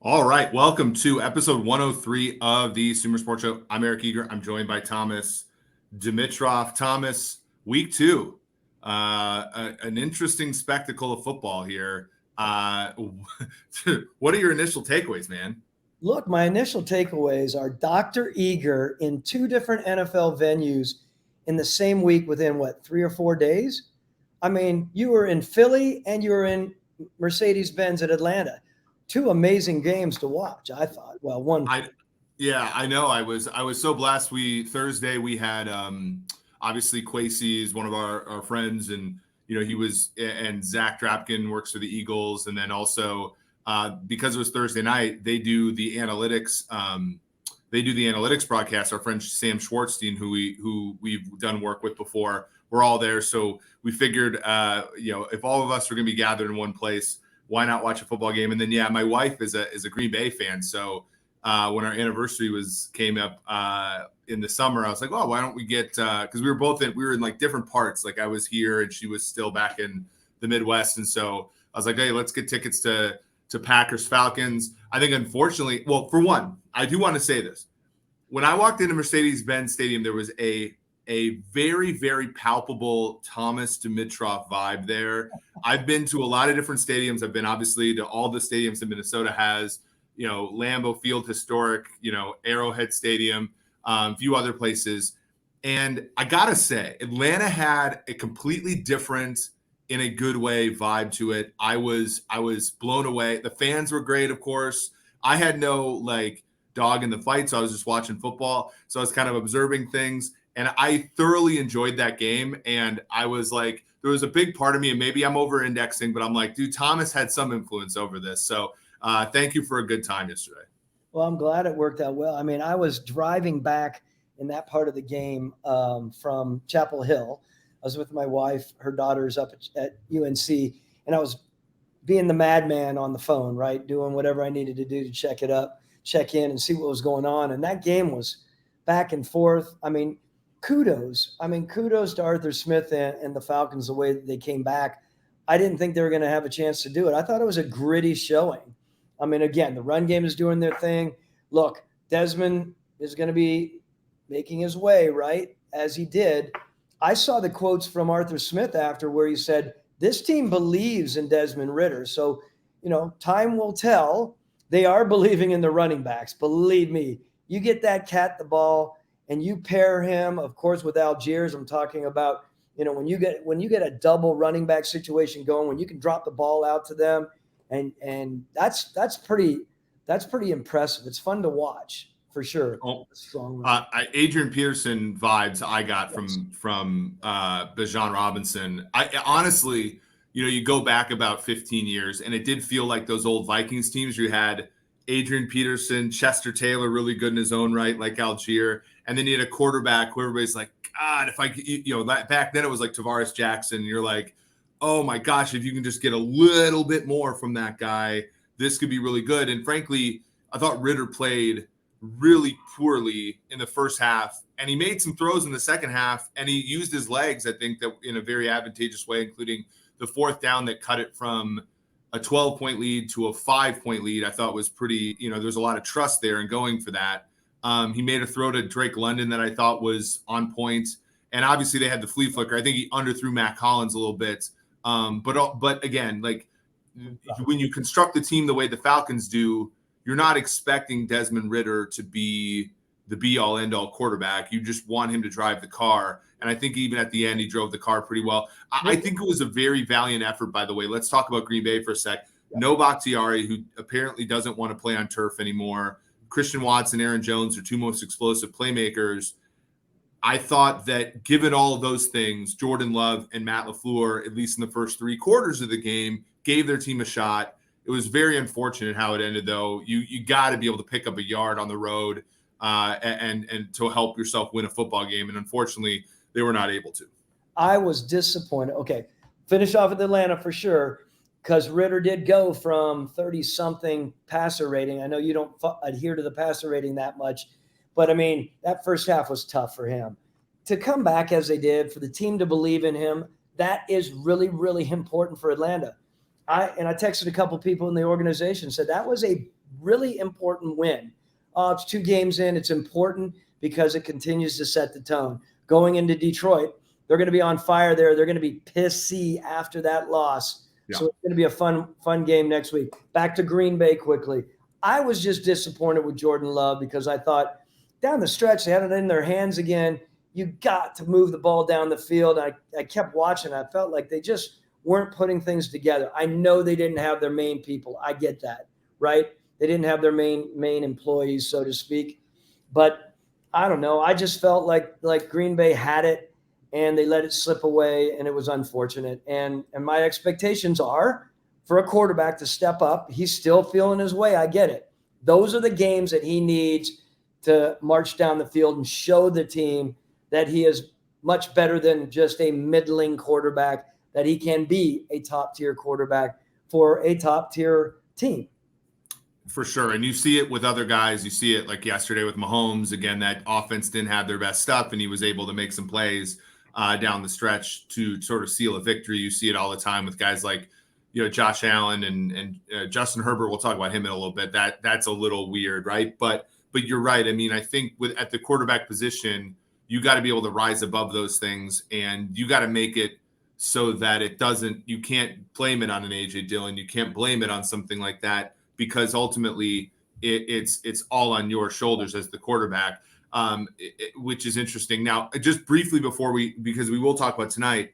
All right, welcome to episode 103 of the Sumer Sports Show. I'm Eric Eager. I'm joined by Thomas Dimitrov. Thomas, week two, an interesting spectacle of football here. What are your initial takeaways, man? Look, my initial takeaways are Dr. Eager in two different NFL venues in the same week within 3 or 4 days? I mean, you were in Philly and you were in Mercedes-Benz at Atlanta. Two amazing games to watch, I thought. Well, one. I know. I was so blessed. Thursday we had obviously Quasey is one of our friends, and he was, and Zach Drapkin works for the Eagles, and then also because it was Thursday night, they do the analytics. They do the analytics broadcast. Our friend Sam Schwartzstein, who we've done work with before, we're all there. So we figured, if all of us are going to be gathered in one place, why not watch a football game? And then, my wife is a Green Bay fan. So when our anniversary came up in the summer, I was like, oh, why don't we get, because we were in like different parts. Like I was here and she was still back in the Midwest. And so I was like, hey, let's get tickets to Packers Falcons. I think unfortunately, well, for one, I do want to say this. When I walked into Mercedes-Benz Stadium, there was a very, very palpable Thomas Dimitrov vibe there. I've been to a lot of different stadiums. I've been obviously to all the stadiums that Minnesota has, Lambeau Field, historic, Arrowhead Stadium, a few other places. And I got to say, Atlanta had a completely different, in a good way, vibe to it. I was blown away. The fans were great, of course. I had no dog in the fight, so I was just watching football. So I was kind of observing things. And I thoroughly enjoyed that game. And I was like, there was a big part of me, and maybe I'm over-indexing, but I'm like, dude, Thomas had some influence over this. So thank you for a good time yesterday. Well, I'm glad it worked out well. I mean, I was driving back in that part of the game from Chapel Hill. I was with my wife. Her daughter's up at UNC. And I was being the madman on the phone, right? Doing whatever I needed to do to check in and see what was going on. And that game was back and forth. I mean, kudos to Arthur Smith and the Falcons, the way that they came back. I didn't think they were going to have a chance to do it. I thought it was a gritty showing. I mean, again, the run game is doing their thing. Look, Desmond is going to be making his way, right, as he did. I saw the quotes from Arthur Smith after where he said, this team believes in Desmond Ridder. So, time will tell. They are believing in the running backs. Believe me, you get that cat the ball and you pair him, of course, with Algiers. I'm talking about, when you get a double running back situation going, when you can drop the ball out to them, and that's pretty impressive. It's fun to watch for sure. Adrian Peterson vibes I got from Bijan Robinson. I honestly, you go back about 15 years, and it did feel like those old Vikings teams. You had Adrian Peterson, Chester Taylor, really good in his own right, like Algier. And then you had a quarterback who everybody's like, God, if I could, back then it was like Tavares Jackson. And you're like, oh my gosh, if you can just get a little bit more from that guy, this could be really good. And frankly, I thought Ridder played really poorly in the first half, and he made some throws in the second half, and he used his legs, I think, that in a very advantageous way, including the fourth down that cut it from a 12-point lead to a 5-point lead. I thought was pretty, there's a lot of trust there in going for that. He made a throw to Drake London that I thought was on point. And obviously they had the flea flicker. I think he underthrew Matt Collins a little bit. But again, when you construct the team the way the Falcons do, you're not expecting Desmond Ridder to be the be-all, end-all quarterback. You just want him to drive the car. And I think even at the end, he drove the car pretty well. I think it was a very valiant effort, by the way. Let's talk about Green Bay for a sec. Yeah. No Bakhtiari, who apparently doesn't want to play on turf anymore. Christian Watson, Aaron Jones are two most explosive playmakers. I thought that given all of those things, Jordan Love and Matt LaFleur, at least in the first three quarters of the game, gave their team a shot. It was very unfortunate how it ended, though. You got to be able to pick up a yard on the road and to help yourself win a football game. And unfortunately, they were not able to. I was disappointed. Okay, finish off with Atlanta for sure, because Ridder did go from 30-something passer rating. I know you don't adhere to the passer rating that much, but I mean, that first half was tough for him. To come back as they did, for the team to believe in him, that is really, really important for Atlanta. I texted a couple people in the organization, said that was a really important win. It's 2 games in. It's important because it continues to set the tone. Going into Detroit, they're going to be on fire there. They're going to be pissy after that loss. Yeah. So it's going to be a fun game next week. Back to Green Bay quickly. I was just disappointed with Jordan Love because I thought down the stretch, they had it in their hands again. You got to move the ball down the field. I kept watching. I felt like they just weren't putting things together. I know they didn't have their main people. I get that, right? They didn't have their main employees, so to speak. But I don't know. I just felt like Green Bay had it and they let it slip away, and it was unfortunate. And my expectations are for a quarterback to step up. He's still feeling his way. I get it. Those are the games that he needs to march down the field and show the team that he is much better than just a middling quarterback, that he can be a top-tier quarterback for a top-tier team. For sure. And you see it with other guys. You see it like yesterday with Mahomes. Again, that offense didn't have their best stuff, and he was able to make some plays down the stretch to sort of seal a victory. You see it all the time with guys like, Josh Allen and Justin Herbert. We'll talk about him in a little bit. That's a little weird, right? But you're right. I mean, I think at the quarterback position, you got to be able to rise above those things, and you got to make it so that you can't blame it on an AJ Dillon. You can't blame it on something like that, because ultimately it's all on your shoulders as the quarterback, which is interesting. Now, just briefly because we will talk about tonight,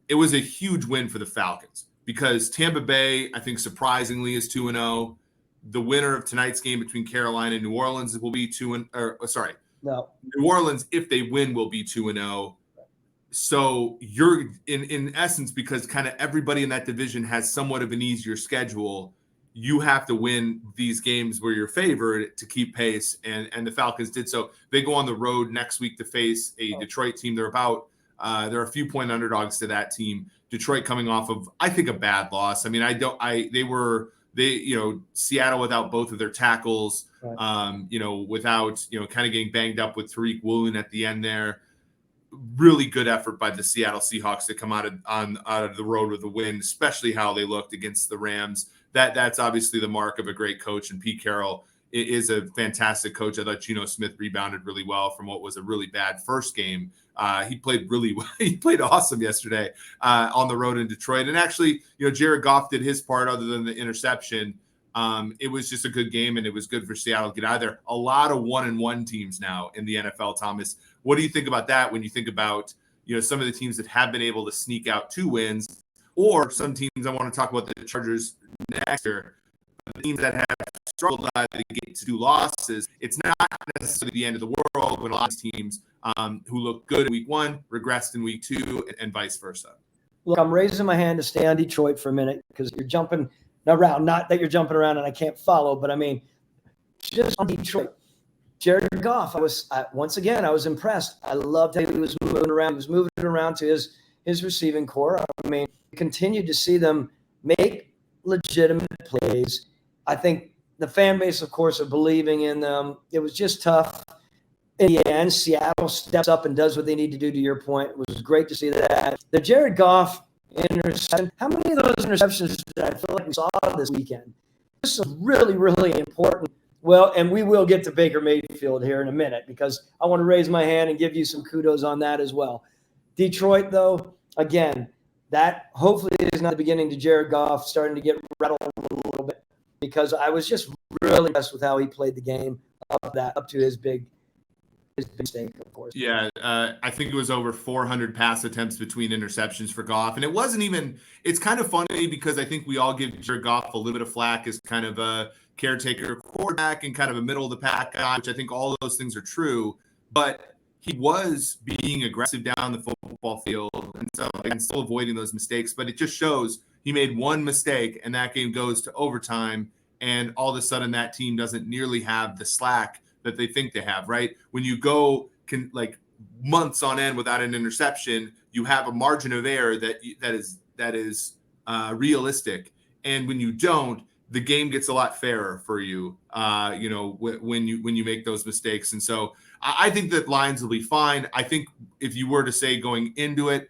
it was a huge win for the Falcons because Tampa Bay, I think surprisingly, is 2-0. The winner of tonight's game between Carolina and New Orleans will be New Orleans, if they win, will be 2-0. So you're in essence, because kind of everybody in that division has somewhat of an easier schedule, you have to win these games where you're favored to keep pace. And the Falcons did so. They go on the road next week to face a Detroit team. They're a few point underdogs to that team. Detroit coming off of, I think, a bad loss. I mean, Seattle without both of their tackles, right. Without, kind of getting banged up with Tariq Woolen at the end there. Really good effort by the Seattle Seahawks to come out of the road with a win, especially how they looked against the Rams. That's obviously the mark of a great coach, and Pete Carroll is a fantastic coach. I thought Geno Smith rebounded really well from what was a really bad first game. He played really well. He played awesome yesterday on the road in Detroit. And actually, Jared Goff did his part other than the interception. It was just a good game, and it was good for Seattle to get out of there. A lot of 1-1 teams now in the NFL, Thomas. What do you think about that when you think about, some of the teams that have been able to sneak out 2 wins, or some teams, I want to talk about the Chargers next year, the teams that have struggled out of the gate to 2 losses. It's not necessarily the end of the world when a lot of teams who look good in week 1 regressed in week 2 and vice versa. Look, I'm raising my hand to stay on Detroit for a minute because you're jumping around. Not that you're jumping around and I can't follow, but I mean, just on Detroit. Jared Goff, I was impressed. I loved how he was moving around. He was moving around to his receiving core. I mean, continued to see them make legitimate plays. I think the fan base, of course, are believing in them. It was just tough. In the end, Seattle steps up and does what they need to do, to your point. It was great to see that. The Jared Goff interception, how many of those interceptions did I feel like we saw this weekend? This is really, really important. Well, and we will get to Baker Mayfield here in a minute because I want to raise my hand and give you some kudos on that as well. Detroit, though, again, that hopefully is not the beginning to Jared Goff starting to get rattled a little bit, because I was just really impressed with how he played the game up to his big mistake, of course. Yeah, I think it was over 400 pass attempts between interceptions for Goff. And it wasn't even – it's kind of funny because I think we all give Jared Goff a little bit of flack as kind of a caretaker quarterback and kind of a middle-of-the-pack guy, which I think all of those things are true. But he was being aggressive down the football field and still avoiding those mistakes. But it just shows he made one mistake, and that game goes to overtime, and all of a sudden that team doesn't nearly have the slack that they think they have, right? When you go months on end without an interception, you have a margin of error that is realistic. And when you don't, the game gets a lot fairer for you, when you make those mistakes. And so I think that Lions will be fine. I think if you were to say going into it,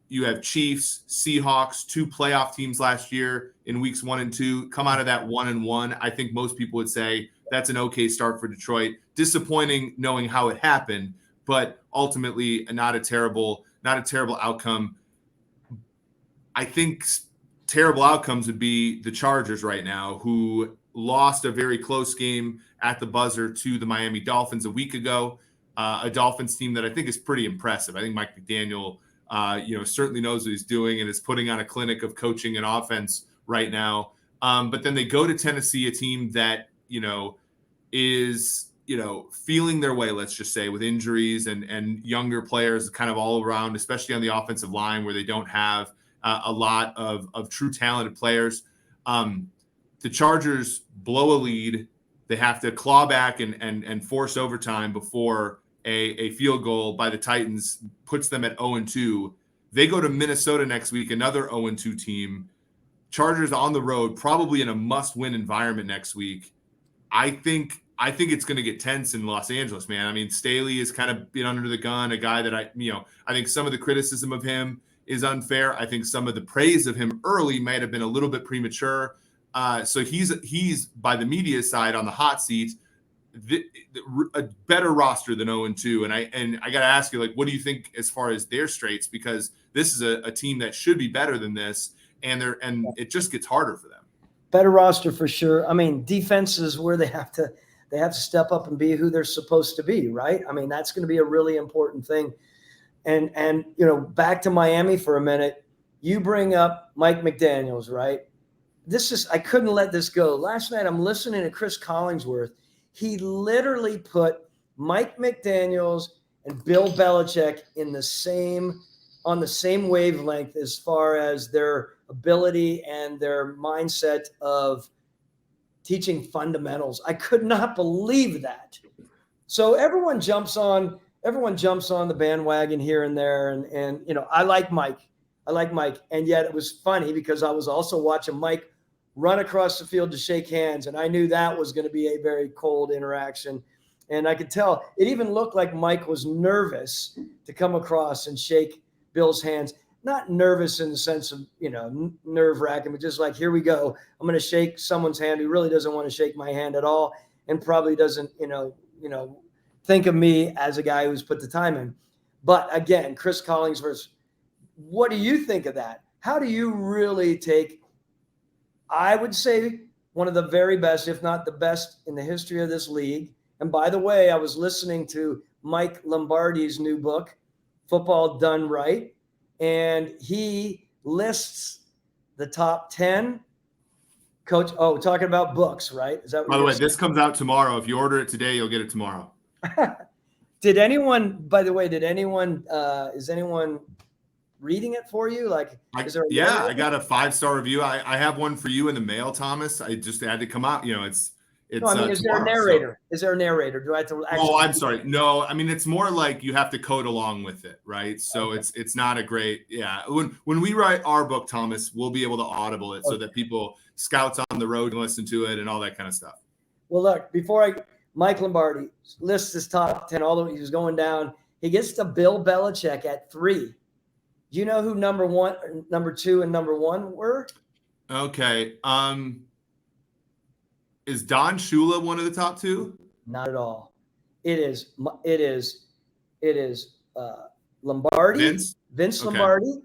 you have Chiefs, Seahawks, 2 playoff teams last year in weeks 1 and 2, come out of that 1-1. I think most people would say that's an okay start for Detroit. Disappointing knowing how it happened, but ultimately not a terrible outcome. I think terrible outcomes would be the Chargers right now, who lost a very close game at the buzzer to the Miami Dolphins a week ago. A Dolphins team that I think is pretty impressive. I think Mike McDaniel, certainly knows what he's doing and is putting on a clinic of coaching and offense right now. But then they go to Tennessee, a team that, is, feeling their way, let's just say, with injuries and younger players kind of all around, especially on the offensive line where they don't have a lot of true talented players. The Chargers blow a lead. They have to claw back and force overtime before a field goal by the Titans puts them at 0-2. They go to Minnesota next week, another 0-2 team. Chargers on the road, probably in a must-win environment next week. I think it's going to get tense in Los Angeles, man. I mean, Staley has kind of been under the gun, a guy that I think some of the criticism of him is unfair. I think some of the praise of him early might have been a little bit premature. So he's by the media side on the hot seat, a better roster than 0-2. And I got to ask you, what do you think as far as their strengths? Because this is a team that should be better than this, and it just gets harder for them. Better roster for sure. I mean, defense is where they have to step up and be who they're supposed to be, right? I mean, that's going to be a really important thing. And back to Miami for a minute. You bring up Mike McDaniels, right? I couldn't let this go. Last night I'm listening to Chris Collinsworth. He literally put Mike McDaniels and Bill Belichick on the same wavelength as far as their ability and their mindset of teaching fundamentals. I could not believe that. So everyone jumps on the bandwagon here and there. And I like Mike. And yet it was funny because I was also watching Mike run across the field to shake hands. And I knew that was going to be a very cold interaction. And I could tell it even looked like Mike was nervous to come across and shake Bill's hands. Not nervous in the sense of, nerve wracking, but just like, here we go. I'm going to shake someone's hand who really doesn't want to shake my hand at all. And probably doesn't, think of me as a guy who's put the time in. But again, Chris Collinsworth, what do you think of that? How do you really take, I would say, one of the very best, if not the best in the history of this league? And by the way, I was listening to Mike Lombardi's new book, Football Done Right, and he lists the top 10 coach. Oh, talking about books, right? Is that what by the way, this comes out tomorrow. If you order it today, you'll get it tomorrow. Is anyone reading it for you? I got a 5-star review. I have one for you in the mail, Thomas. I just had to come out. It's is there a narrator? So. Is there a narrator? Do I have to actually? Oh, I'm sorry. No, I mean, it's more like you have to code along with it, right? So okay. It's not a great, When we write our book, Thomas, we'll be able to audible it so that people, scouts on the road, can listen to it and all that kind of stuff. Well, look, Mike Lombardi lists his top 10, although he was going down. He gets to Bill Belichick at 3. Do you know who number 1, number 2, and number 1 were? Okay. Is Don Shula one of the top 2? Not at all. It is Lombardi. Vince okay. Lombardi.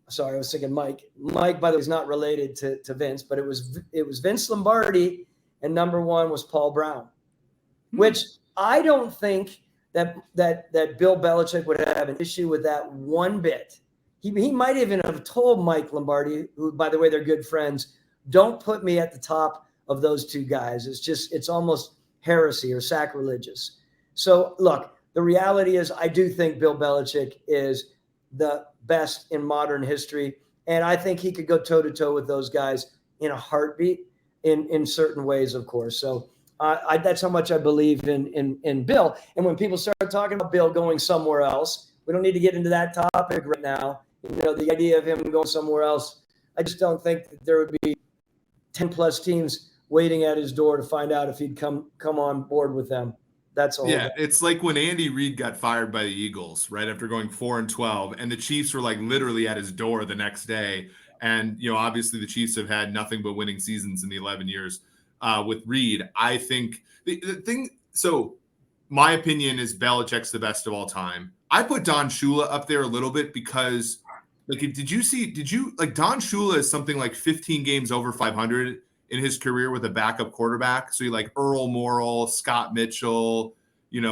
Sorry, I was thinking Mike. Mike, by the way, is not related to Vince, but it was Vince Lombardi, and number 1 was Paul Brown, which I don't think that Bill Belichick would have an issue with that one bit. He might even have told Mike Lombardi, who, by the way, they're good friends, don't put me at the top of those 2 guys. It's almost heresy or sacrilegious. So look, the reality is I do think Bill Belichick is the best in modern history. And I think he could go toe to toe with those guys in a heartbeat in certain ways, of course. So that's how much I believe in Bill. And when people start talking about Bill going somewhere else, we don't need to get into that topic right now. The idea of him going somewhere else, I just don't think that there would be 10 plus teams waiting at his door to find out if he'd come on board with them. That's all. Yeah, it's like when Andy Reid got fired by the Eagles right after going 4-12, and the Chiefs were like literally at his door the next day. And obviously the Chiefs have had nothing but winning seasons in the 11 years with Reid. I think the thing. So my opinion is Belichick's the best of all time. I put Don Shula up there a little bit because, like, did you Don Shula is something like 15 games over 500 in his career with a backup quarterback. So you like Earl Morrall, Scott Mitchell,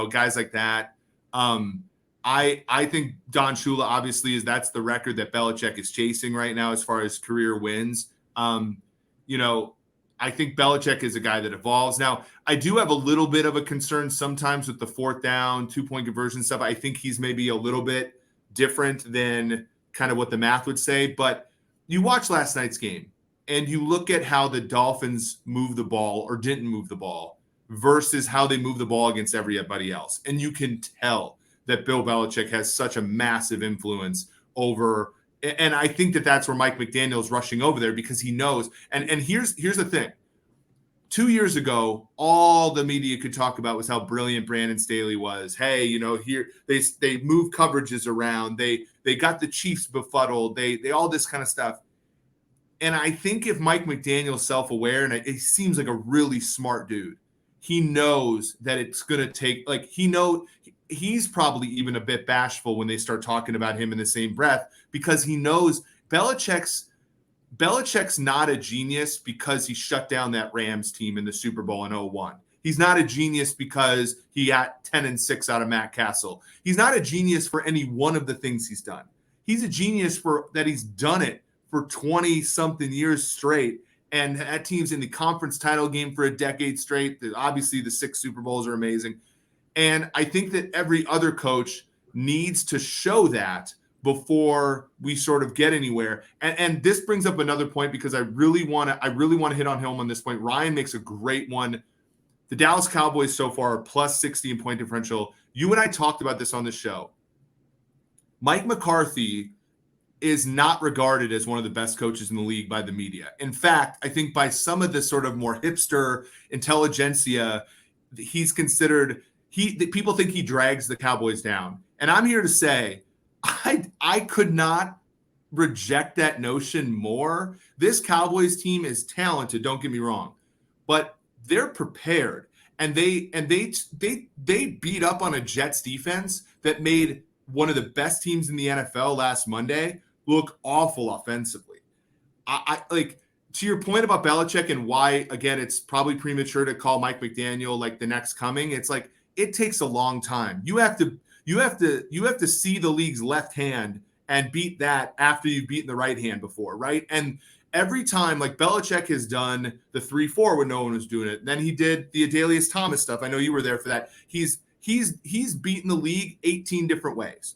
guys like that. I think Don Shula obviously that's the record that Belichick is chasing right now as far as career wins. I think Belichick is a guy that evolves. Now, I do have a little bit of a concern sometimes with the 4th down, 2-point conversion stuff. I think he's maybe a little bit different than kind of what the math would say. But you watch last night's game and you look at how the Dolphins moved the ball or didn't move the ball versus how they move the ball against everybody else. And you can tell that Bill Belichick has such a massive influence over. And I think that's where Mike McDaniel is rushing over there because he knows. And here's the thing. 2 years ago, all the media could talk about was how brilliant Brandon Staley was. Hey, here they move coverages around. They got the Chiefs befuddled. They all this kind of stuff. And I think if Mike McDaniel's self-aware, and he seems like a really smart dude, he knows that it's going to take, he's probably even a bit bashful when they start talking about him in the same breath because he knows Belichick's not a genius because he shut down that Rams team in the Super Bowl in 2001. He's not a genius because he got 10-6 out of Matt Castle. He's not a genius for any one of the things he's done. He's a genius for that he's done it for 20-something years straight and had teams in the conference title game for a decade straight. Obviously, the 6 Super Bowls are amazing. And I think that every other coach needs to show that before we sort of get anywhere. And this brings up another point because I really want to hit on him on this point. Ryan makes a great one. The Dallas Cowboys so far are plus 60 in point differential. You and I talked about this on the show. Mike McCarthy is not regarded as one of the best coaches in the league by the media. In fact, I think by some of the sort of more hipster intelligentsia, he's considered people think he drags the Cowboys down. And I'm here to say, I could not reject that notion more. This Cowboys team is talented, don't get me wrong, but they're prepared. And they beat up on a Jets defense that made one of the best teams in the NFL last Monday look awful offensively. I like, to your point about Belichick and why, again, it's probably premature to call Mike McDaniel like the next coming. It's like, it takes a long time. You have to see the league's left hand and beat that after you've beaten the right hand before, right? And every time, like Belichick has done the 3-4 when no one was doing it. Then he did the Adalius Thomas stuff. I know you were there for that. He's beaten the league 18 different ways.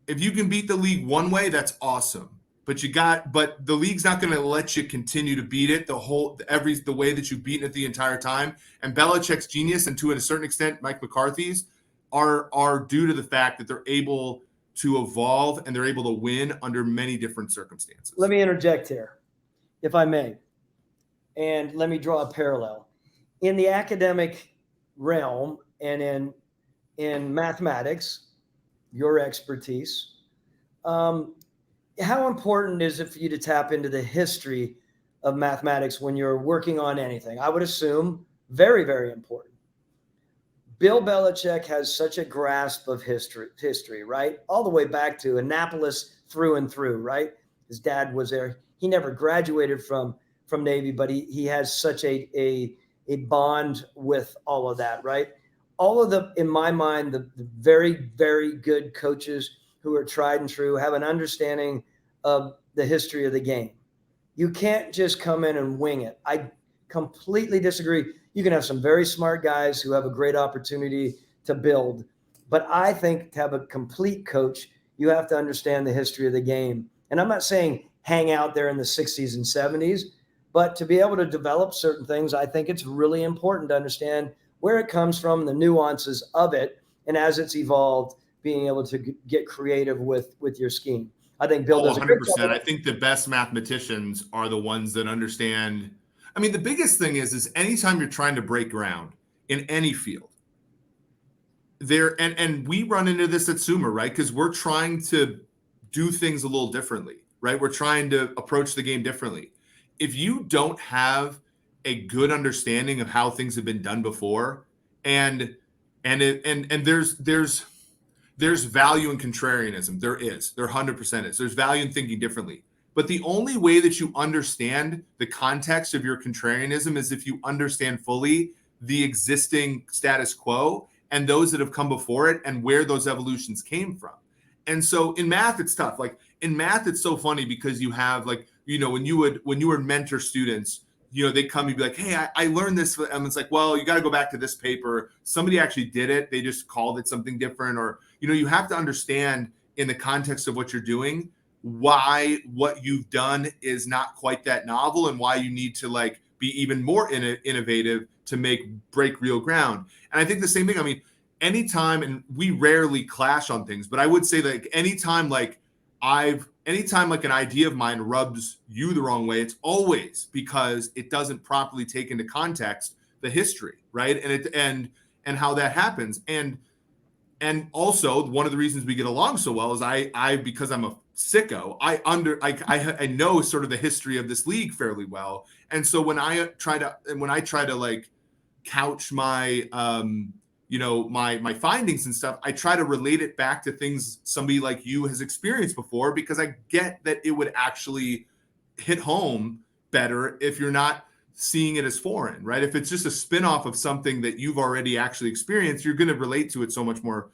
If you can beat the league one way, that's awesome. But the league's not going to let you continue to beat it the way that you've beaten it the entire time. And Belichick's genius, and to a certain extent, Mike McCarthy's, are due to the fact that they're able to evolve and they're able to win under many different circumstances. Let me interject here, if I may, and let me draw a parallel. In the academic realm and in mathematics, your expertise, how important is it for you to tap into the history of mathematics when you're working on anything? I would assume very, very important. Bill Belichick has such a grasp of history, right? All the way back to Annapolis through and through, right? His dad was there. He never graduated from Navy, but he has such a bond with all of that, right? All of in my mind, the very, very good coaches who are tried and true have an understanding of the history of the game. You can't just come in and wing it. I completely disagree. You can have some very smart guys who have a great opportunity to build. But I think to have a complete coach, you have to understand the history of the game. And I'm not saying hang out there in the 60s and 70s, but to be able to develop certain things, I think it's really important to understand where it comes from, the nuances of it, and as it's evolved, being able to get creative with your scheme. I think Bill does a great job. 100%. I think the best mathematicians are the ones that understand. I mean, the biggest thing is anytime you're trying to break ground in any field, and we run into this at Sumer, right? Because we're trying to do things a little differently, right? We're trying to approach the game differently. If you don't have a good understanding of how things have been done before, and there's value in contrarianism. There 100% is. There's value in thinking differently. But the only way that you understand the context of your contrarianism is if you understand fully the existing status quo and those that have come before it and where those evolutions came from. And so in math, it's tough. Like in math, it's so funny because you have like, when you would mentor students, they come, you'd be like, hey, I learned this. And it's like, well, you got to go back to this paper. Somebody actually did it. They just called it something different. Or, you have to understand in the context of what you're doing, why what you've done is not quite that novel and why you need to like be even more innovative to break real ground. And I think the same thing, I mean, anytime, and we rarely clash on things, but I would say like anytime like an idea of mine rubs you the wrong way, it's always because it doesn't properly take into context the history, right? And how that happens. And also one of the reasons we get along so well is I because I'm a sicko, I know sort of the history of this league fairly well. And so when I try to like couch my my findings and stuff, I try to relate it back to things somebody like you has experienced before, because I get that it would actually hit home better if you're not seeing it as foreign, right? If it's just a spin-off of something that you've already actually experienced, you're going to relate to it so much more,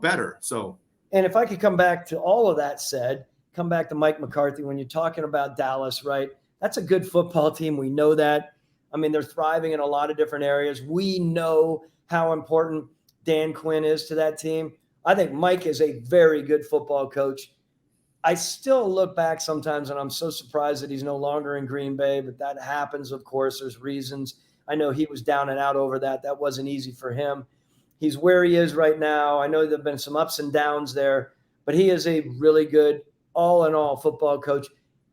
better. So, and if I could come back to all of that said, come back to Mike McCarthy, when you're talking about Dallas, right? That's a good football team. We know that. I mean, they're thriving in a lot of different areas. We know how important Dan Quinn is to that team. I think Mike is a very good football coach. I still look back sometimes and I'm so surprised that he's no longer in Green Bay, but that happens, of course. There's reasons. I know he was down and out over that. That wasn't easy for him. He's where he is right now. I know there have been some ups and downs there, but he is a really good all-in-all football coach.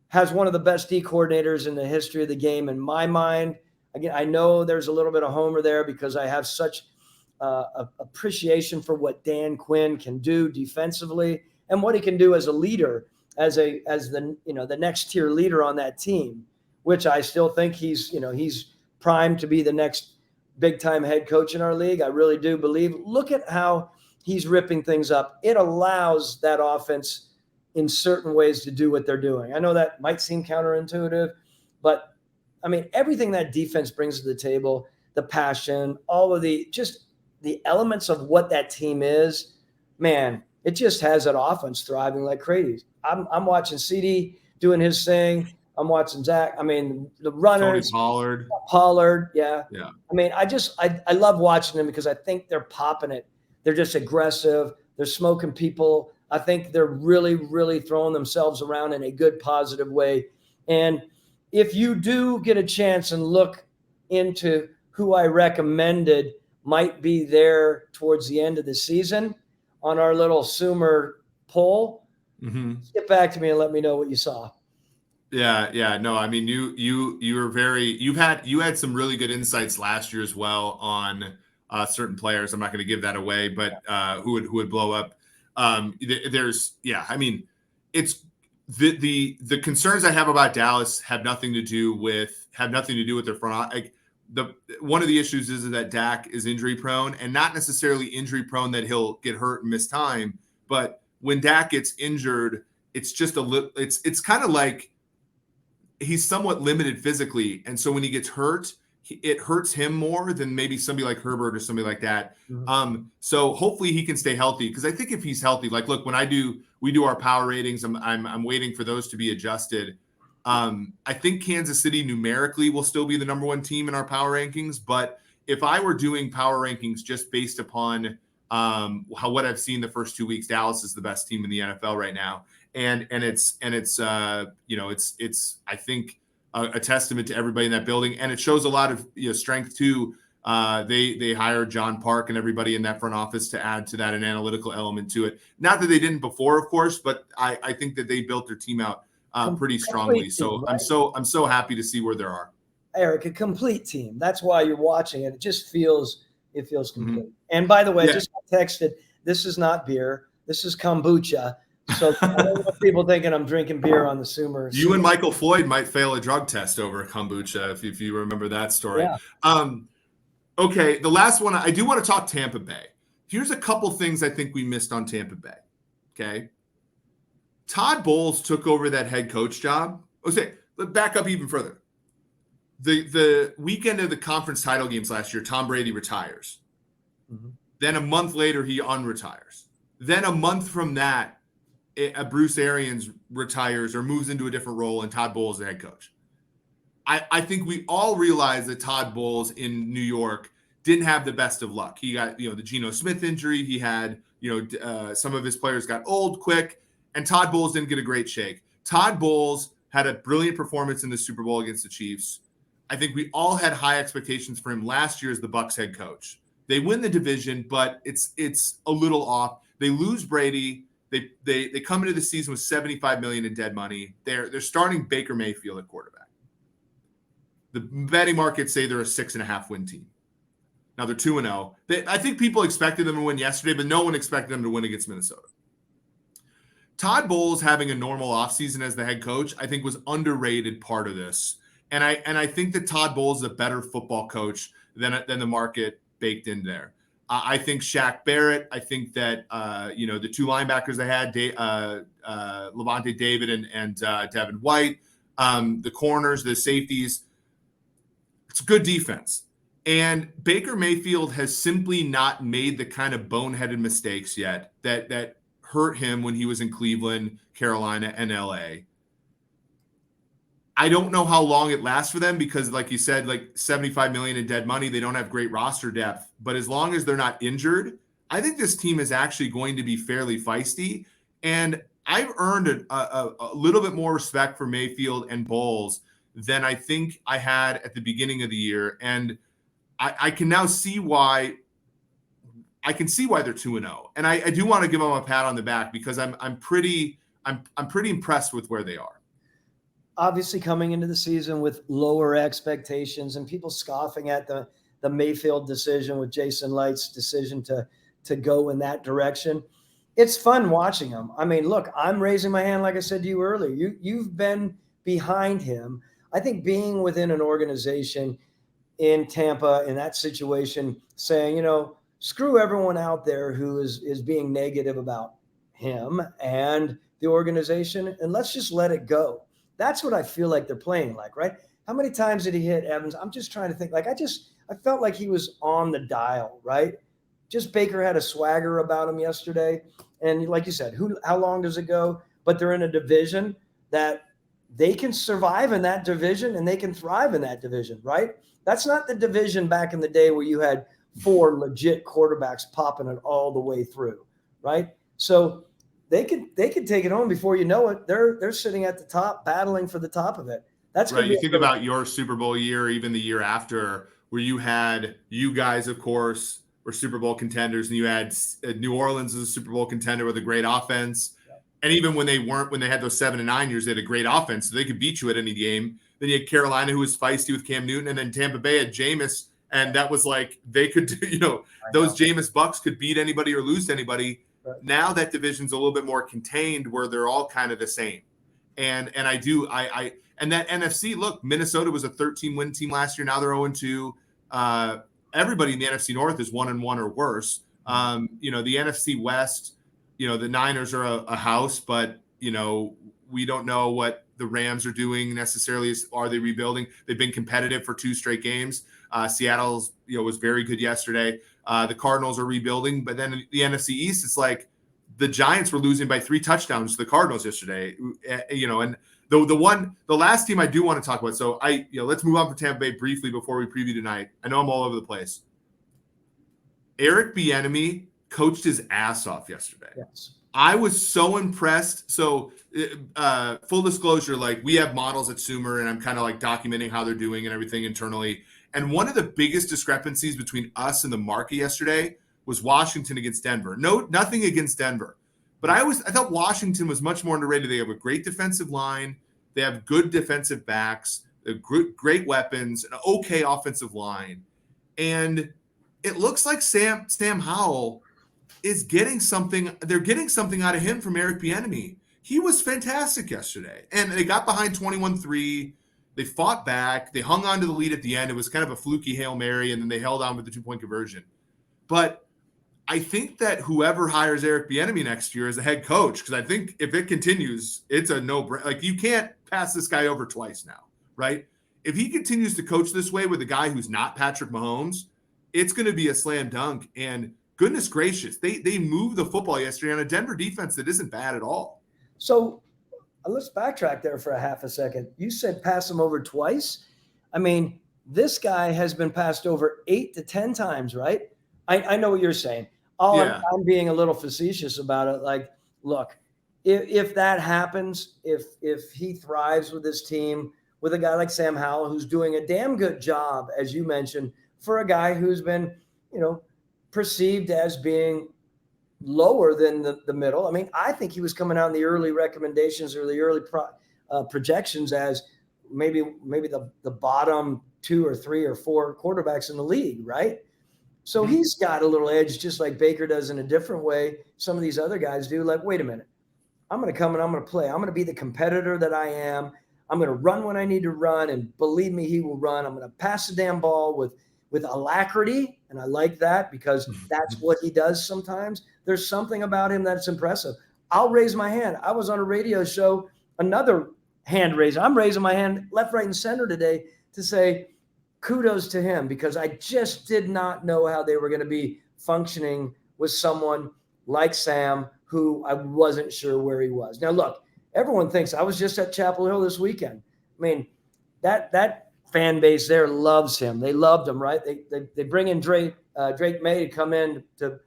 Has one of the best D coordinators in the history of the game in my mind. Again, I know there's a little bit of homer there because I have such appreciation for what Dan Quinn can do defensively and what he can do as a leader, as the next tier leader on that team, which I still think he's primed to be the next big time head coach in our league. I really do believe. Look at how he's ripping things up. It allows that offense in certain ways to do what they're doing. I know that might seem counterintuitive, but I mean, everything that defense brings to the table, the passion, all of the elements of what that team is, man, it just has that offense thriving like crazy. I'm watching CD doing his thing. I'm watching Zach. I mean, the runners. Tony Pollard, yeah. Yeah. I mean, I love watching them because I think they're popping it. They're just aggressive. They're smoking people. I think they're really, really throwing themselves around in a good, positive way. And if you do get a chance and look into who I recommended might be there towards the end of the season on our little Sumer poll, get back to me and let me know what you saw. Yeah. No, I mean, you had some really good insights last year as well on certain players. I'm not going to give that away, but who would blow up. I mean, it's the concerns I have about Dallas have nothing to do with their front. Like one of the issues is that Dak is injury prone, and not necessarily injury prone that he'll get hurt and miss time. But when Dak gets injured, it's just it's kind of like he's somewhat limited physically. And so when he gets hurt, it hurts him more than maybe somebody like Herbert or somebody like that. Mm-hmm. So hopefully he can stay healthy. Cause I think if he's healthy, like, look, when we do our power ratings, I'm waiting for those to be adjusted. I think Kansas City numerically will still be the number one team in our power rankings. But if I were doing power rankings just based upon what I've seen the first 2 weeks, Dallas is the best team in the NFL right now. And it's I think a testament to everybody in that building, and it shows a lot of strength too. They hired John Park and everybody in that front office to add to that an analytical element to it. Not that they didn't before, of course, but I think that they built their team out pretty strongly. So right? I'm so happy to see where they are. Eric, a complete team. That's why you're watching it. It just feels it feels complete. And by the way, Yeah. I just got texted, this is not beer. This is kombucha. So I don't want people thinking I'm drinking beer on the Sumer. You and Michael Floyd might fail a drug test over kombucha if you remember that story. Yeah. Okay, the last one, I do want to talk Tampa Bay. Here's a couple things I think we missed on Tampa Bay. Okay. Todd Bowles took over that head coach job. Okay, let's back up even further. The weekend of the conference title games last year, Tom Brady retires. Mm-hmm. Then a month later, he unretires. Then a month from that, Bruce Arians retires or moves into a different role, and Todd Bowles is the head coach. I think we all realize that Todd Bowles in New York didn't have the best of luck. He got, the Geno Smith injury. He had, some of his players got old quick, and Todd Bowles didn't get a great shake. Todd Bowles had a brilliant performance in the Super Bowl against the Chiefs. I think we all had high expectations for him last year as the Bucs head coach. They win the division, but it's a little off. They lose Brady. They come into the season with $75 million in dead money. They're starting Baker Mayfield at quarterback. The betting markets say they're a 6.5 win team. Now they're 2-0. I think people expected them to win yesterday, but no one expected them to win against Minnesota. Todd Bowles having a normal offseason as the head coach, I think, was underrated part of this. And I think that Todd Bowles is a better football coach than the market baked in there. I think Shaq Barrett. I think that the two linebackers they had, Levante David and Devin White, the corners, the safeties. It's a good defense. And Baker Mayfield has simply not made the kind of boneheaded mistakes yet that hurt him when he was in Cleveland, Carolina, and LA. I don't know how long it lasts for them because, like you said, like $75 million in dead money, they don't have great roster depth. But as long as they're not injured, I think this team is actually going to be fairly feisty. And I've earned a little bit more respect for Mayfield and Bowles than I think I had at the beginning of the year. And I can now see why. I can see why they're 2-0. And I do want to give them a pat on the back because I'm pretty impressed with where they are. Obviously coming into the season with lower expectations and people scoffing at the Mayfield decision with Jason Light's decision to go in that direction. It's fun watching them. I mean, look, I'm raising my hand, like I said to you earlier. You've been behind him. I think being within an organization in Tampa in that situation, saying, screw everyone out there who is being negative about him and the organization, and let's just let it go. That's what I feel like they're playing like, right? How many times did he hit Evans? I'm just trying to think. Like, I felt like he was on the dial, right? Just Baker had a swagger about him yesterday. And like you said, how long does it go? But they're in a division that they can survive in that division and they can thrive in that division, right? That's not the division back in the day where you had 4 legit quarterbacks popping it all the way through, right? So they could take it home before you know it. They're sitting at the top, battling for the top of it. That's right. You think about your Super Bowl year, even the year after, where you guys, of course, were Super Bowl contenders, and you had New Orleans as a Super Bowl contender with a great offense. Yep. And even when they had those 7 and 9 years, they had a great offense, so they could beat you at any game. Then you had Carolina, who was feisty with Cam Newton, and then Tampa Bay had Jameis, and that was like they could do, those Jameis Bucks could beat anybody or lose to anybody. Right. Now that division's a little bit more contained, where they're all kind of the same. And and that NFC, look, Minnesota was a 13-win team last year. Now they're 0-2. Everybody in the NFC North is 1-1 or worse. The NFC West, the Niners are a house, but we don't know what the Rams are doing necessarily. Are they rebuilding? They've been competitive for 2 straight games. Seattle's was very good yesterday. The Cardinals are rebuilding, but then the NFC East, it's like the Giants were losing by 3 touchdowns to the Cardinals yesterday. And the last team I do want to talk about. So let's move on from Tampa Bay briefly before we preview tonight. I know I'm all over the place. Eric Bieniemy coached his ass off yesterday. Yes. I was so impressed. So full disclosure, like we have models at Sumer and I'm kind of like documenting how they're doing and everything internally. And one of the biggest discrepancies between us and the market yesterday was Washington against Denver. Nothing against Denver. But I thought Washington was much more underrated. They have a great defensive line. They have good defensive backs, great weapons, an okay offensive line. And it looks like Sam Howell is getting something. They're getting something out of him from Eric Bieniemy. He was fantastic yesterday, and they got behind 21-3. They fought back. They hung on to the lead at the end. It was kind of a fluky Hail Mary, and then they held on with the 2-point conversion. But I think that whoever hires Eric Bieniemy next year as the head coach, because I think if it continues, it's a no-brainer. Like, you can't pass this guy over twice now, right? If he continues to coach this way with a guy who's not Patrick Mahomes, it's going to be a slam dunk. And goodness gracious, they moved the football yesterday on a Denver defense that isn't bad at all. So let's backtrack there for a half a second. You said pass him over twice. I mean, this guy has been passed over 8 to 10 times, right? I know what you're saying. I'm being a little facetious about it. Like, look, if that happens, if he thrives with this team, with a guy like Sam Howell, who's doing a damn good job, as you mentioned, for a guy who's been, perceived as being lower than the middle. I mean, I think he was coming out in the early recommendations or the early projections as maybe the bottom 2 or 3 or 4 quarterbacks in the league, right? So he's got a little edge, just like Baker does in a different way. Some of these other guys do. Like, wait a minute, I'm going to come and I'm going to play. I'm going to be the competitor that I am. I'm going to run when I need to run, and believe me, he will run. I'm going to pass the damn ball with alacrity, and I like that because that's what he does sometimes. There's something about him that's impressive. I'll raise my hand. I was on a radio show, another hand raise. I'm raising my hand left, right, and center today to say kudos to him, because I just did not know how they were going to be functioning with someone like Sam, who I wasn't sure where he was. Now, look, everyone thinks I was just at Chapel Hill this weekend. I mean, that fan base there loves him. They loved him, right? They bring in Drake May to come in to,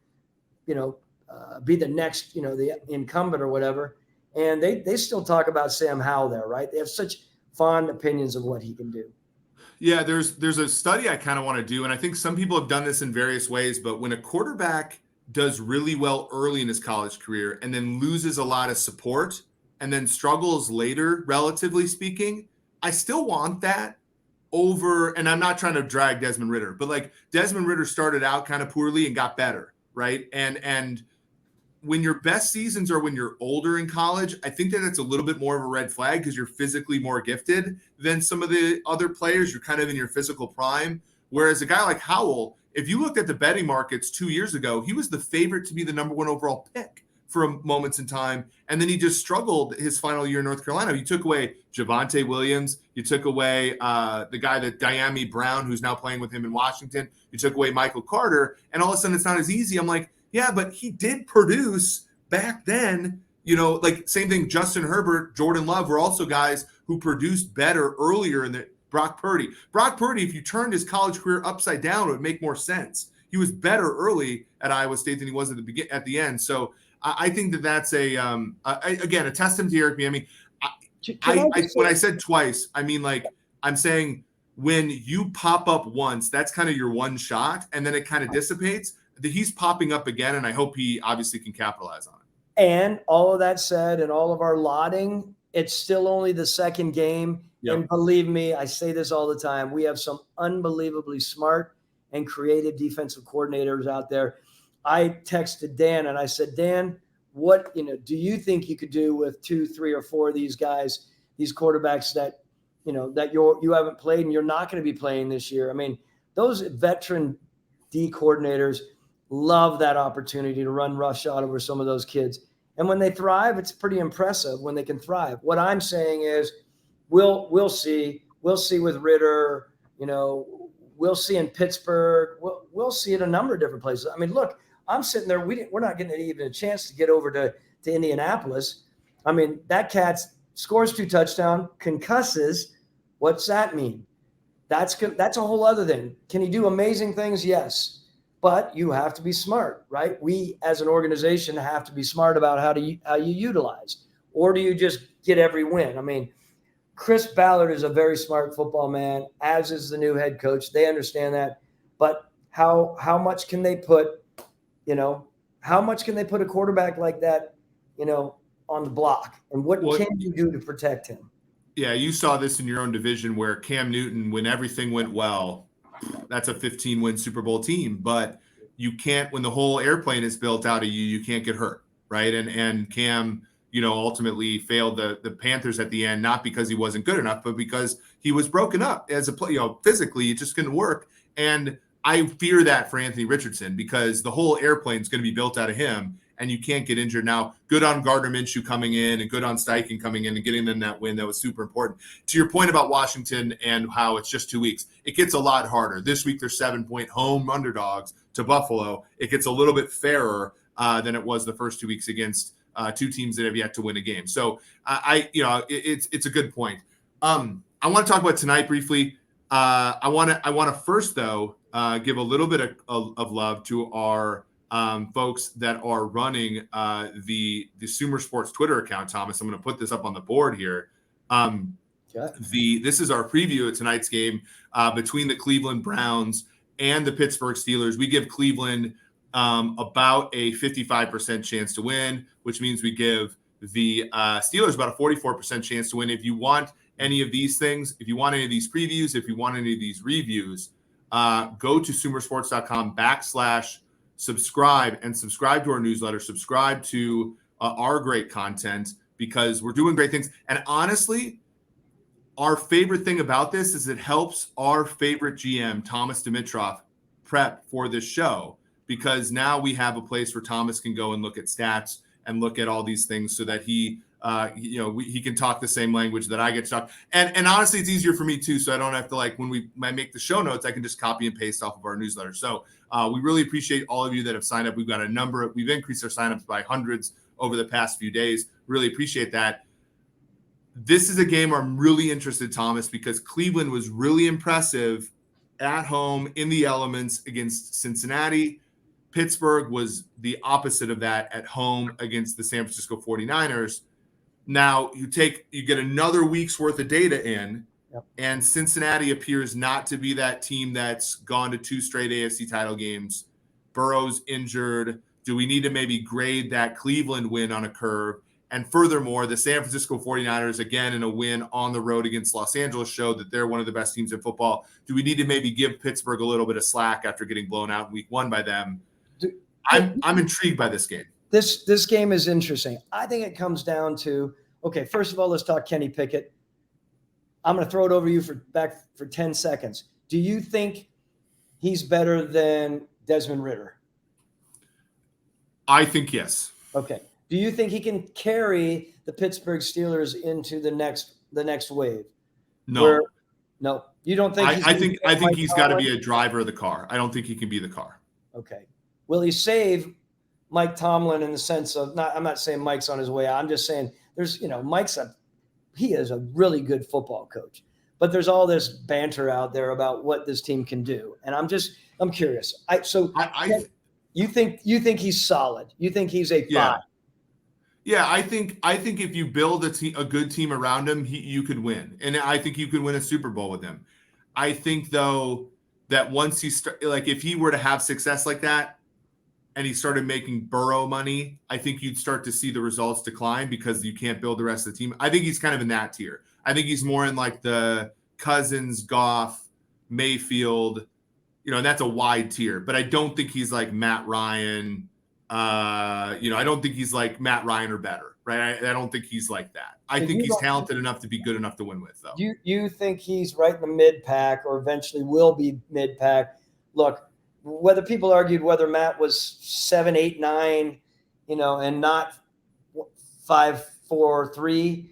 be the next, the incumbent or whatever. And they still talk about Sam Howell there, right? They have such fond opinions of what he can do. Yeah, there's a study I kind of want to do, and I think some people have done this in various ways, but when a quarterback does really well early in his college career and then loses a lot of support and then struggles later, relatively speaking, I still want that over, and I'm not trying to drag Desmond Ridder, but like Desmond Ridder started out kind of poorly and got better, right? And when your best seasons are when you're older in college, I think that it's a little bit more of a red flag because you're physically more gifted than some of the other players. You're kind of in your physical prime. Whereas a guy like Howell, if you looked at the betting markets 2 years ago, he was the favorite to be the number 1 overall pick for moments in time. And then he just struggled his final year in North Carolina. You took away Javonte Williams. You took away the guy that Bieniemy Brown, who's now playing with him in Washington. You took away Michael Carter. And all of a sudden it's not as easy. I'm like, yeah, but he did produce back then, like same thing. Justin Herbert, Jordan Love were also guys who produced better earlier in the Brock Purdy, if you turned his college career upside down, it would make more sense. He was better early at Iowa State than he was at the end. So I think that's again, a testament to Eric Bieniemy. When I said twice, I mean, like, I'm saying when you pop up once, that's kind of your one shot, and then it kind of dissipates. He's popping up again, and I hope he obviously can capitalize on it. And all of that said, and all of our lauding, it's still only the second game. Yep. And believe me, I say this all the time. We have some unbelievably smart and creative defensive coordinators out there. I texted Dan and I said, Dan, what, do you think you could do with 2, 3, or 4 of these guys, these quarterbacks that, that you haven't played and you're not going to be playing this year? I mean, those veteran D coordinators love that opportunity to run roughshod over some of those kids. And when they thrive, it's pretty impressive when they can thrive. What I'm saying is we'll see. We'll see with Ridder, we'll see in Pittsburgh. We'll see in a number of different places. I mean, look, I'm sitting there. We're not getting even a chance to get over to Indianapolis. I mean, that cat scores 2 touchdowns, concusses. What's that mean? That's a whole other thing. Can he do amazing things? Yes. But you have to be smart, right? We as an organization have to be smart about how you utilize. Or do you just get every win? I mean, Chris Ballard is a very smart football man, as is the new head coach. They understand that. But how much can they put, how much can they put a quarterback like that, on the block? And what can you do to protect him? Yeah, you saw this in your own division where Cam Newton, when everything went well, that's a 15-win Super Bowl team. But you can't, when the whole airplane is built out of you, you can't get hurt, right? And Cam, ultimately failed the Panthers at the end, not because he wasn't good enough, but because he was broken up as a player. Physically, it just couldn't work. And I fear that for Anthony Richardson, because the whole airplane is going to be built out of him, and you can't get injured. Now, good on Gardner Minshew coming in and good on Steichen coming in and getting them that win. That was super important. To your point about Washington and how it's just 2 weeks, it gets a lot harder. This week, they're 7-point home underdogs to Buffalo. It gets a little bit fairer than it was the first 2 weeks against two teams that have yet to win a game. So it's a good point. I want to talk about tonight briefly. I want to first, though, give a little bit of love to our folks that are running the Sumer Sports Twitter account. Thomas, I'm going to put this up on the board here. This is our preview of tonight's game between the Cleveland Browns and the Pittsburgh Steelers. We give Cleveland about a 55% chance to win, which means we give the Steelers about a 44% chance to win. If you want any of these things, if you want any of these previews, if you want any of these reviews, go to sumersports.com/subscribe and subscribe to our newsletter, subscribe to our great content, because we're doing great things. And honestly, our favorite thing about this is it helps our favorite GM, Thomas Dimitroff, prep for this show, because now we have a place where Thomas can go and look at stats and look at all these things so that he can talk the same language that I get to talk. And honestly, it's easier for me too. So I don't have to, like, when I make the show notes, I can just copy and paste off of our newsletter. So we really appreciate all of you that have signed up. We've got we've increased our signups by hundreds over the past few days. Really appreciate that. This is a game I'm really interested, Thomas, because Cleveland was really impressive at home in the elements against Cincinnati. Pittsburgh was the opposite of that at home against the San Francisco 49ers. Now you get another week's worth of data in, and Cincinnati appears not to be that team that's gone to 2 straight AFC title games. Burrow's injured. Do we need to maybe grade that Cleveland win on a curve? And furthermore, the San Francisco 49ers, again, in a win on the road against Los Angeles, showed that they're one of the best teams in football. Do we need to maybe give Pittsburgh a little bit of slack after getting blown out in week 1 by them? I'm intrigued by this game. This game is interesting. I think it comes down to, okay, first of all, let's talk Kenny Pickett. I'm going to throw it over to you back for 10 seconds. Do you think he's better than Desmond Ridder? I think yes. Okay. Do you think he can carry the Pittsburgh Steelers into the next wave? No. No. You don't think I think he's got to be a driver of the car. I don't think he can be the car. Okay. Will he save Mike Tomlin in the sense of, I'm not saying Mike's on his way out. I'm just saying he is a really good football coach, but there's all this banter out there about what this team can do. And I'm curious. You think he's solid? You think he's a 5? Yeah, I think if you build a good team around him, you could win, and I think you could win a Super Bowl with him. I think, though, that once if he were to have success like that, and he started making Burrow money, I think you'd start to see the results decline because you can't build the rest of the team. I think he's kind of in that tier. I think he's more in like the Cousins, Goff, Mayfield, and that's a wide tier. But I don't think he's like Matt Ryan. I don't think he's like Matt Ryan or better, right? I don't think he's like that. I think he's talented enough to be good enough to win with, though. You think he's right in the mid-pack, or eventually will be mid-pack? Look, whether people argued whether Matt was 7, 8, 9, and not 5, 4, 3,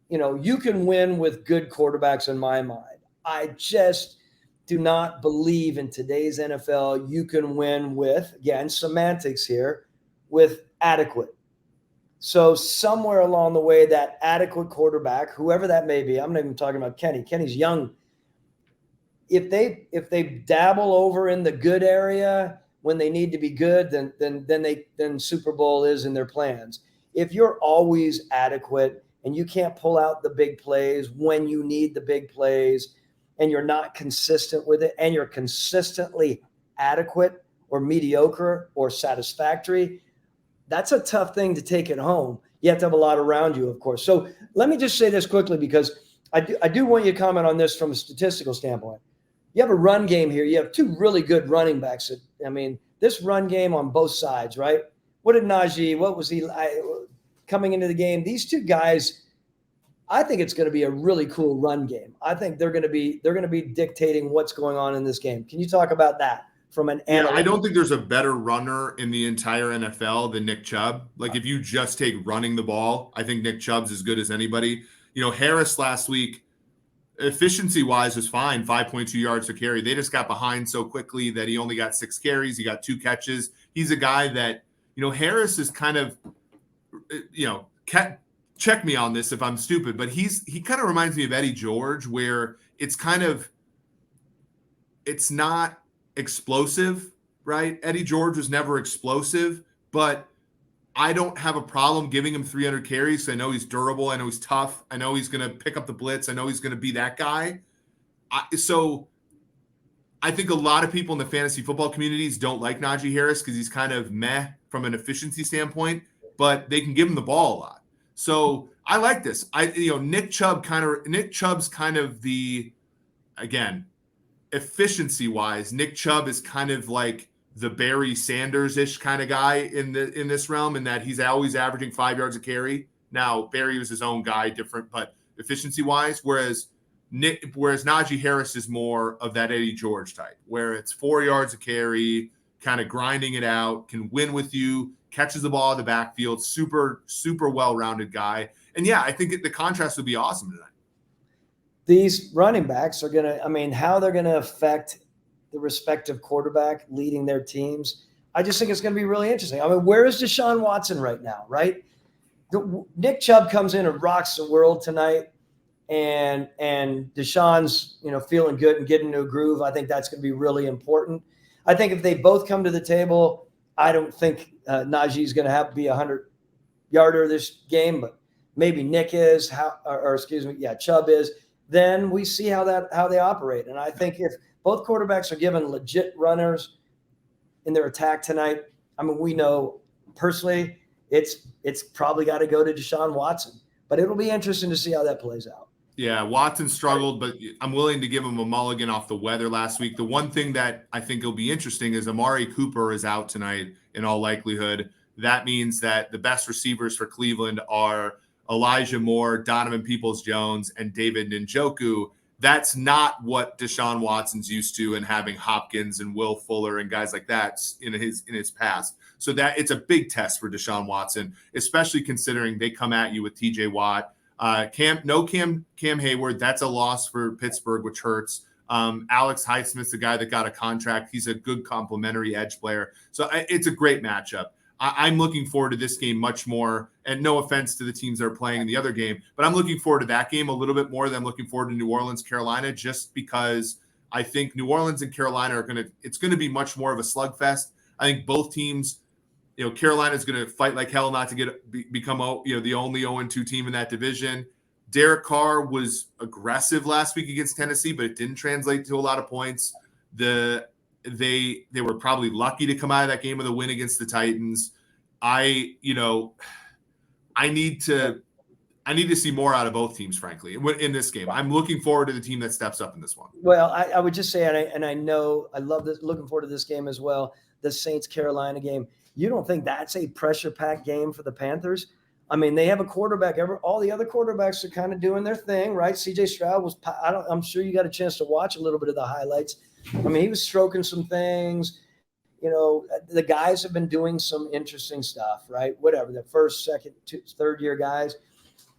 you can win with good quarterbacks in my mind. I just do not believe in today's NFL you can win with, again, semantics here, with adequate. So somewhere along the way, that adequate quarterback, whoever that may be, I'm not even talking about Kenny. Kenny's young. If they dabble over in the good area when they need to be good, then Super Bowl is in their plans. If you're always adequate and you can't pull out the big plays when you need the big plays, and you're not consistent with it, and you're consistently adequate or mediocre or satisfactory, that's a tough thing to take it home. You have to have a lot around you, of course. So let me just say this quickly, because I do want you to comment on this from a statistical standpoint. you have a run game here. You have two really good running backs. I mean, this run game on both sides, right? What did Najee? What was he coming into the game? These two guys, I think it's going to be a really cool run game. I think they're going to be dictating what's going on in this game. Can you talk about that from an analyst? I don't think there's a better runner in the entire NFL than Nick Chubb. Like if you just take running the ball, I think Nick Chubb's as good as anybody. Harris last week, efficiency-wise, was fine, 5.2 yards to carry. They just got behind so quickly that he only got 6 carries. He got 2 catches. He's a guy that, Harris is kind of, check me on this if I'm stupid, but he kind of reminds me of Eddie George, where it's not explosive, right? Eddie George was never explosive, but I don't have a problem giving him 300 carries. I know he's durable. I know he's tough. I know he's going to pick up the blitz. I know he's going to be that guy. So I think a lot of people in the fantasy football communities don't like Najee Harris because he's kind of meh from an efficiency standpoint, but they can give him the ball a lot. So I like this. Nick Chubb's kind of the, again, efficiency wise, Nick Chubb is kind of like the Barry Sanders-ish kind of guy in this realm, in that he's always averaging 5 yards a carry. Now Barry was his own guy, different, but efficiency wise, whereas Najee Harris is more of that Eddie George type, where it's 4 yards a carry, kind of grinding it out, can win with you, catches the ball in the backfield, super, super well-rounded guy. And yeah, I think the contrast would be awesome tonight. These running backs are going to, how they're going to affect the respective quarterback leading their teams. I just think it's going to be really interesting. Where is Deshaun Watson right now, right? Nick Chubb comes in and rocks the world tonight, and Deshaun's, feeling good and getting into a groove. I think that's going to be really important. I think if they both come to the table, I don't think Najee's going to be a 100-yarder this game, but maybe Nick is, Chubb is. Then we see how they operate. And I think if both quarterbacks are given legit runners in their attack tonight, we know personally it's probably got to go to Deshaun Watson. But it'll be interesting to see how that plays out. Yeah, Watson struggled, but I'm willing to give him a mulligan off the weather last week. The one thing that I think will be interesting is Amari Cooper is out tonight in all likelihood. That means that the best receivers for Cleveland are Elijah Moore, Donovan Peoples-Jones, and David Njoku. That's not what Deshaun Watson's used to, and having Hopkins and Will Fuller and guys like that in his past. So that it's a big test for Deshaun Watson, especially considering they come at you with TJ Watt. Cam Hayward, that's a loss for Pittsburgh, which hurts. Alex Highsmith's the guy that got a contract. He's a good complementary edge player. So it's a great matchup. I'm looking forward to this game much more, and no offense to the teams that are playing in the other game, but I'm looking forward to that game a little bit more than I'm looking forward to New Orleans, Carolina, just because I think New Orleans and Carolina it's going to be much more of a slugfest. I think both teams, Carolina's going to fight like hell not to become the only 0-2 team in that division. Derek Carr was aggressive last week against Tennessee, but it didn't translate to a lot of points. They were probably lucky to come out of that game with a win against the Titans. I need to see more out of both teams, frankly, in this game. I'm looking forward to the team that steps up in this one. Well, I would just say, and I know I love this, looking forward to this game as well, the Saints-Carolina game. You don't think that's a pressure-packed game for the Panthers? They have a quarterback. All the other quarterbacks are kind of doing their thing, right? C.J. Stroud was – I'm sure you got a chance to watch a little bit of the highlights. He was stroking some things. The guys have been doing some interesting stuff, right? Whatever, the first, second, third-year guys.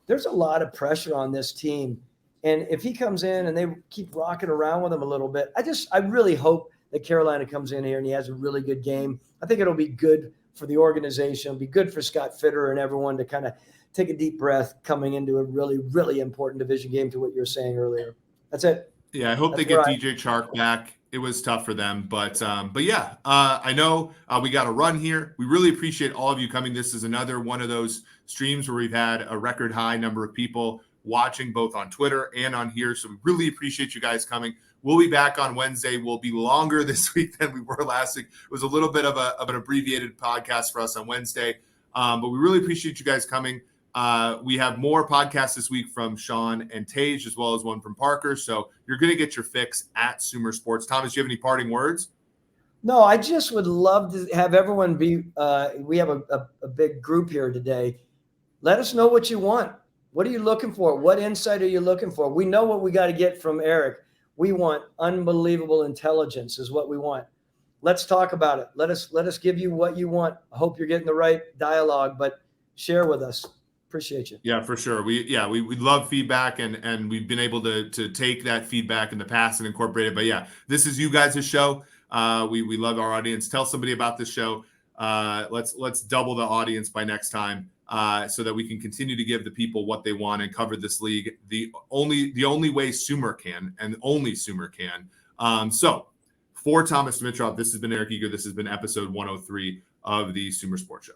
There's a lot of pressure on this team. And if he comes in and they keep rocking around with him a little bit, I really hope that Carolina comes in here and he has a really good game. I think it'll be good for the organization. It'll be good for Scott Fitter and everyone to kind of take a deep breath coming into a really, really important division game, to what you were saying earlier. That's it. Yeah, I hope they get DJ Chark back. It was tough for them, but yeah, I know we got to run here. We really appreciate all of you coming. This is another one of those streams where we've had a record high number of people watching, both on Twitter and on here. So we really appreciate you guys coming. We'll be back on Wednesday. We'll be longer this week than we were last week. It was a little bit of an abbreviated podcast for us on Wednesday, but we really appreciate you guys coming. We have more podcasts this week from Sean and Tage, as well as one from Parker. So you're going to get your fix at Sumer Sports. Thomas, do you have any parting words? No, I just would love to have everyone be, we have a big group here today. Let us know what you want. What are you looking for? What insight are you looking for? We know what we got to get from Eric. We want unbelievable intelligence is what we want. Let's talk about it. Let us give you what you want. I hope you're getting the right dialogue, but share with us. Appreciate you. Yeah, for sure. We love feedback, and we've been able to take that feedback in the past and incorporate it. But yeah, this is you guys' show. We love our audience. Tell somebody about this show. Let's double the audience by next time, so that we can continue to give the people what they want and cover this league the only way Sumer can, and only Sumer can. So for Thomas Dimitrov, this has been Eric Eager. This has been episode 103 of the Sumer Sports Show.